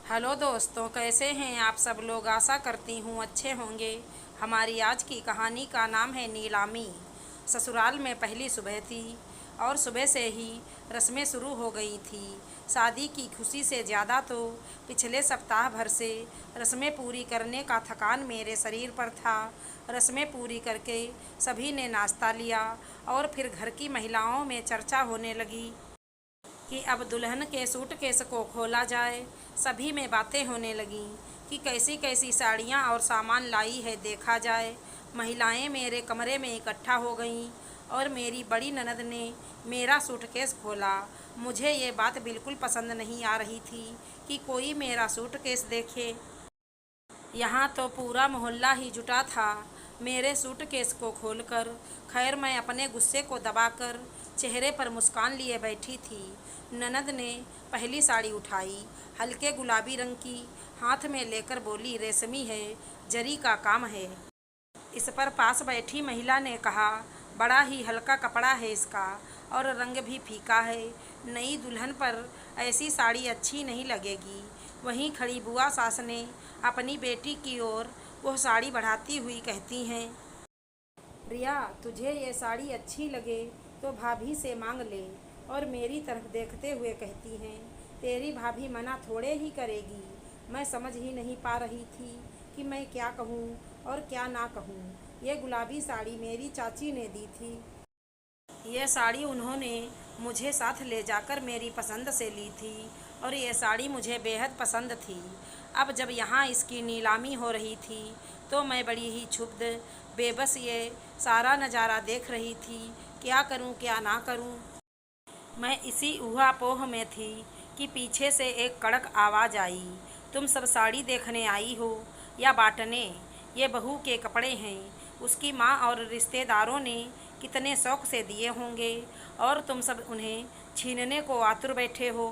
Hello दोस्तों, कैसे हैं आप सब लोग। आशा करती हूँ अच्छे होंगे। हमारी आज की कहानी का नाम है नीलामी। ससुराल में पहली सुबह थी और सुबह से ही रस्में शुरू हो गई थी। शादी की खुशी से ज़्यादा तो पिछले सप्ताह भर से रस्में पूरी करने का थकान मेरे शरीर पर था। रस्में पूरी करके सभी ने नाश्ता लिया और फिर घर की महिलाओं में चर्चा होने लगी कि अब दुल्हन के सूटकेस को खोला जाए। सभी में बातें होने लगीं कि कैसी कैसी साड़ियाँ और सामान लाई है, देखा जाए। महिलाएं मेरे कमरे में इकट्ठा हो गईं और मेरी बड़ी ननद ने मेरा सूटकेस खोला। मुझे ये बात बिल्कुल पसंद नहीं आ रही थी कि कोई मेरा सूटकेस देखे। यहाँ तो पूरा मोहल्ला ही जुटा था मेरे सूटकेस को खोलकर। खैर, मैं अपने गुस्से को दबाकर चेहरे पर मुस्कान लिए बैठी थी। ननद ने पहली साड़ी उठाई, हल्के गुलाबी रंग की, हाथ में लेकर बोली, रेशमी है, जरी का काम है। इस पर पास बैठी महिला ने कहा, बड़ा ही हल्का कपड़ा है इसका और रंग भी फीका है। नई दुल्हन पर ऐसी साड़ी अच्छी नहीं लगेगी। वहीं खड़ी बुआ सास ने अपनी बेटी की ओर वह साड़ी बढ़ाती हुई कहती हैं, प्रिया, तुझे ये साड़ी अच्छी लगे तो भाभी से मांग ले। और मेरी तरफ देखते हुए कहती हैं, तेरी भाभी मना थोड़े ही करेगी। मैं समझ ही नहीं पा रही थी कि मैं क्या कहूँ और क्या ना कहूँ। ये गुलाबी साड़ी मेरी चाची ने दी थी। यह साड़ी उन्होंने मुझे साथ ले जाकर मेरी पसंद से ली थी और ये साड़ी मुझे बेहद पसंद थी। अब जब यहाँ इसकी नीलामी हो रही थी तो मैं बड़ी ही क्षुब्ध बेबस ये सारा नज़ारा देख रही थी। क्या करूँ क्या ना करूँ। मैं इसी ऊहापोह में थी कि पीछे से एक कड़क आवाज़ आई, तुम सब साड़ी देखने आई हो या बांटने? ये बहू के कपड़े हैं। उसकी माँ और रिश्तेदारों ने कितने शौक से दिए होंगे और तुम सब उन्हें छीनने को आतुर बैठे हो।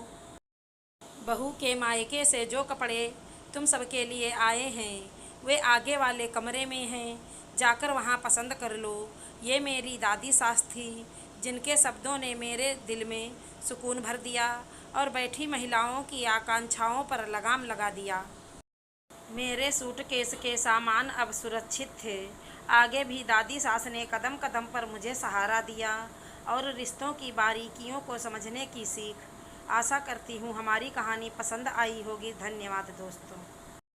बहू के मायके से जो कपड़े तुम सबके लिए आए हैं वे आगे वाले कमरे में हैं, जाकर वहाँ पसंद कर लो। ये मेरी दादी सास थी जिनके शब्दों ने मेरे दिल में सुकून भर दिया और बैठी महिलाओं की आकांक्षाओं पर लगाम लगा दिया। मेरे सूटकेस के सामान अब सुरक्षित थे। आगे भी दादी सास ने कदम कदम पर मुझे सहारा दिया और रिश्तों की बारीकियों को समझने की सीख। आशा करती हूँ हमारी कहानी पसंद आई होगी। धन्यवाद दोस्तों।